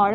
R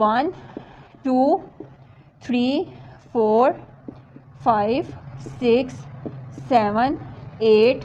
1 2 3 4 5 6 7 8